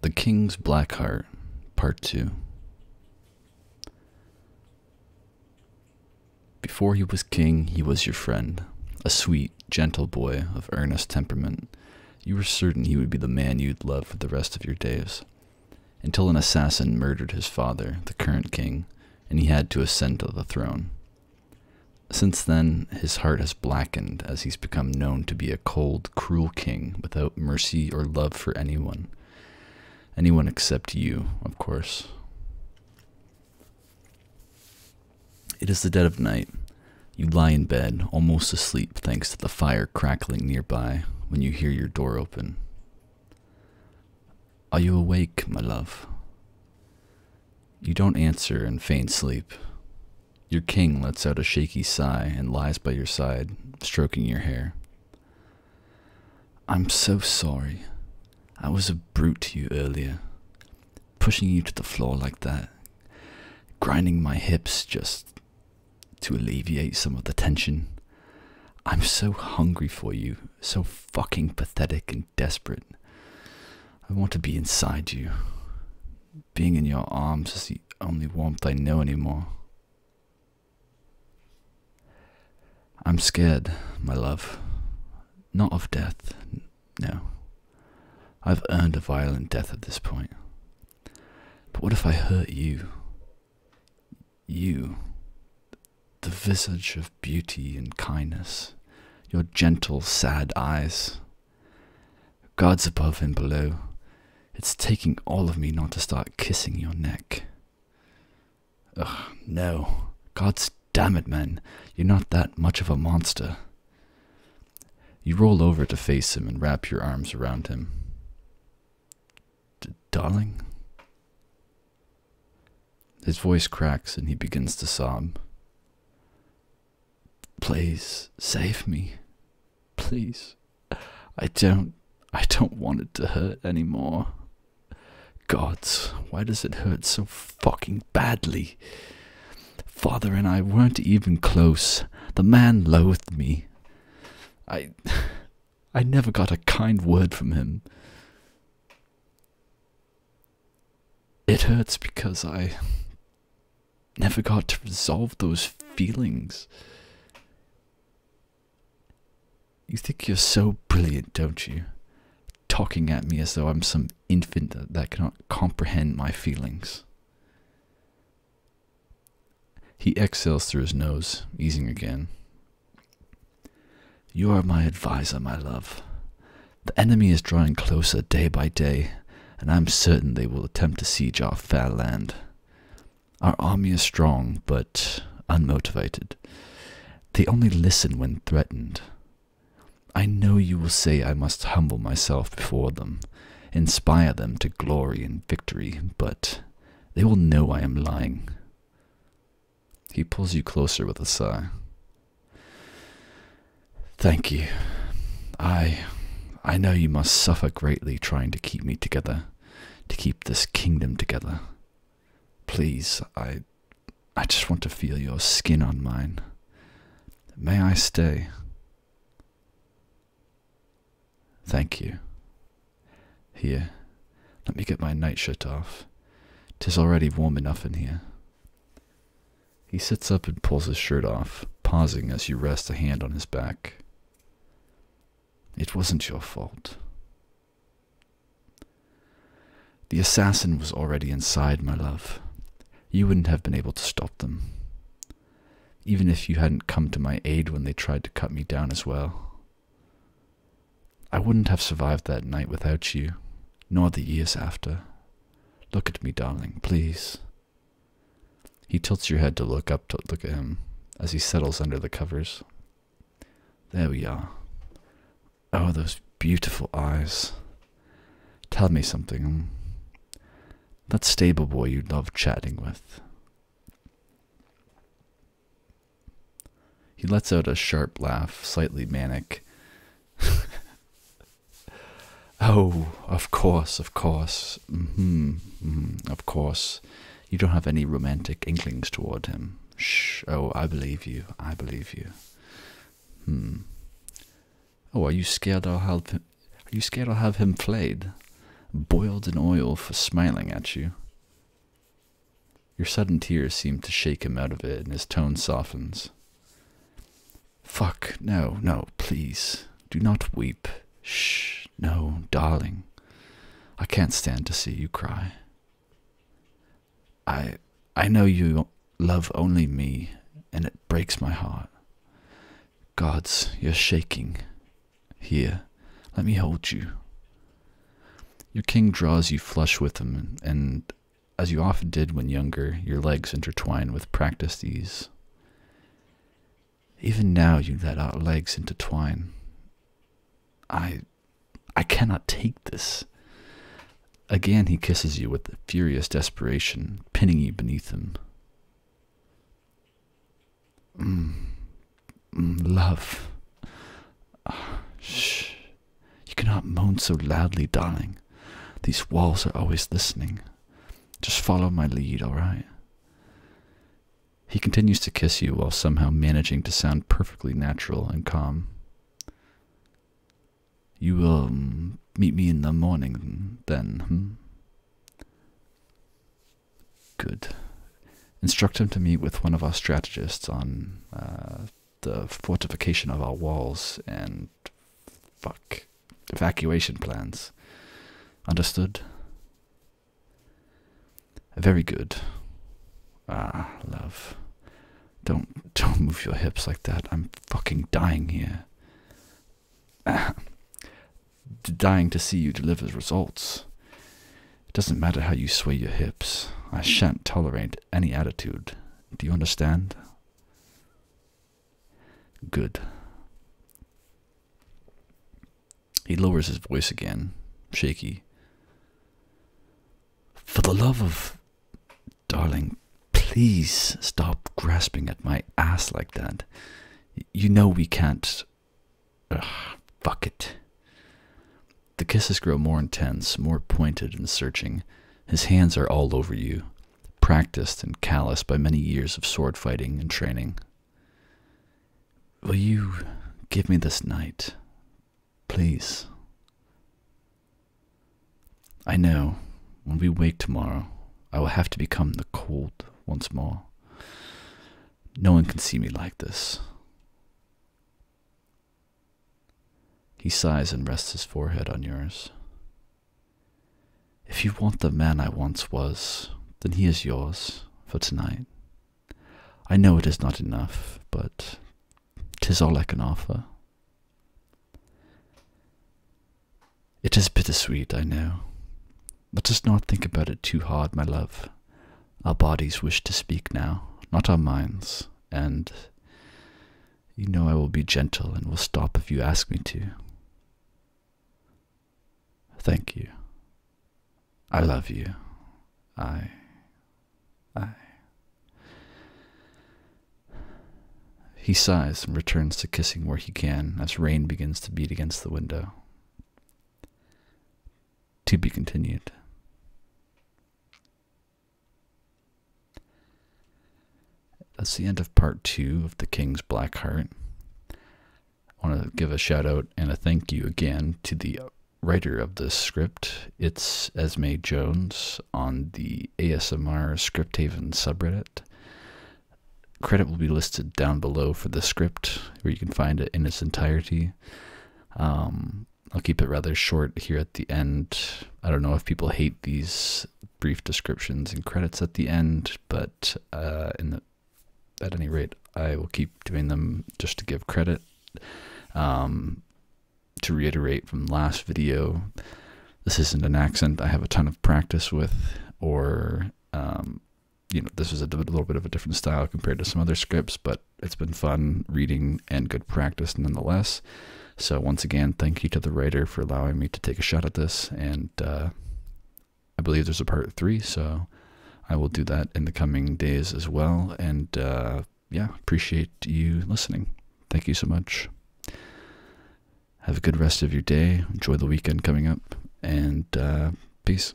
The King's Black Heart, Part 2. Before he was king, he was your friend, a sweet, gentle boy of earnest temperament. You were certain he would be the man you'd love for the rest of your days, until an assassin murdered his father, the current king, and he had to ascend to the throne. Since then, his heart has blackened as he's become known to be a cold, cruel king without mercy or love for anyone. Anyone except you, of course. It is the dead of night. You lie in bed, almost asleep thanks to the fire crackling nearby, when you hear your door open. Are you awake, my love? You don't answer and feign sleep. Your king lets out a shaky sigh and lies by your side, stroking your hair. I'm so sorry. I was a brute to you earlier, pushing you to the floor like that, grinding my hips just to alleviate some of the tension. I'm so hungry for you, so fucking pathetic and desperate. I want to be inside you. Being in your arms is the only warmth I know anymore. I'm scared, my love. Not of death, no. I've earned a violent death at this point. But what if I hurt you? You, the visage of beauty and kindness, your gentle, sad eyes. God's above and below. It's taking all of me not to start kissing your neck. Ugh, no. God's damn it, man. You're not that much of a monster. You roll over to face him and wrap your arms around him. Darling? His voice cracks and he begins to sob. Please, save me. Please. I don't want it to hurt anymore. Gods, why does it hurt so fucking badly? Father and I weren't even close. The man loathed me. I never got a kind word from him. It hurts because I never got to resolve those feelings. You think you're so brilliant, don't you? Talking at me as though I'm some infant that cannot comprehend my feelings. He exhales through his nose, easing again. You are my advisor, my love. The enemy is drawing closer day by day, and I'm certain they will attempt to siege our fair land. Our army is strong, but unmotivated. They only listen when threatened. I know you will say I must humble myself before them, inspire them to glory and victory, but they will know I am lying. He pulls you closer with a sigh. Thank you. I know you must suffer greatly trying to keep me together, to keep this kingdom together. Please, I just want to feel your skin on mine. May I stay? Thank you. Here, let me get my nightshirt off. 'Tis already warm enough in here. He sits up and pulls his shirt off, pausing as you rest a hand on his back. It wasn't your fault. The assassin was already inside, my love. You wouldn't have been able to stop them. Even if you hadn't come to my aid when they tried to cut me down as well. I wouldn't have survived that night without you, nor the years after. Look at me, darling, please. He tilts your head to look up to look at him as he settles under the covers. There we are. Oh, those beautiful eyes. Tell me something. That stable boy you love chatting with. He lets out a sharp laugh, slightly manic. Oh, of course. Of course. You don't have any romantic inklings toward him. Shh. Oh, I believe you. Oh, are you scared I'll have him flayed? boiled in oil for smiling at you. Your sudden tears seem to shake him out of it, and his tone softens. Fuck, no, no, please, do not weep. Shh, no, darling. I can't stand to see you cry. I know you love only me, and it breaks my heart. Gods, you're shaking. Here, let me hold you. Your king draws you flush with him, and as you often did when younger, your legs intertwine with practiced ease. Even now you let our legs intertwine. I cannot take this. Again he kisses you with furious desperation, pinning you beneath him. Love. Shh. You cannot moan so loudly, darling. These walls are always listening. Just follow my lead, all right? He continues to kiss you while somehow managing to sound perfectly natural and calm. You will meet me in the morning, then, Good. Instruct him to meet with one of our strategists on the fortification of our walls and, evacuation plans. Understood? Very good. Love. Don't move your hips like that. I'm fucking dying here. Dying to see you deliver results. It doesn't matter how you sway your hips. I shan't tolerate any attitude. Do you understand? Good. He lowers his voice again, shaky. For the love of... Darling, please stop grasping at my ass like that. You know we can't... fuck it. The kisses grow more intense, more pointed and searching. His hands are all over you, practiced and calloused by many years of sword fighting and training. Will you give me this night, please? I know, when we wake tomorrow, I will have to become the cold once more. No one can see me like this. He sighs and rests his forehead on yours. If you want the man I once was, then he is yours for tonight. I know it is not enough, but 'tis all I can offer. It is bittersweet, I know. Let us not think about it too hard, my love. Our bodies wish to speak now, not our minds, and you know I will be gentle and will stop if you ask me to. Thank you. I love you. I... He sighs and returns to kissing where he can as rain begins to beat against the window. To be continued. That's the end of part 2 of The King's Black Heart. I want to give a shout out and a thank you again to the writer of this script, ItsEsmeJones, on the ASMRScriptHaven subreddit. Credit will be listed down below for the script, where you can find it in its entirety. I'll keep it rather short here at the end. I don't know if people hate these brief descriptions and credits at the end, but at any rate, I will keep doing them just to give credit. To reiterate from the last video, this isn't an accent I have a ton of practice with, or this is a little bit of a different style compared to some other scripts, but it's been fun reading and good practice nonetheless. So once again, thank you to the writer for allowing me to take a shot at this, and I believe there's a part 3, so I will do that in the coming days as well. And yeah, appreciate you listening. Thank you so much. Have a good rest of your day. Enjoy the weekend coming up, and peace.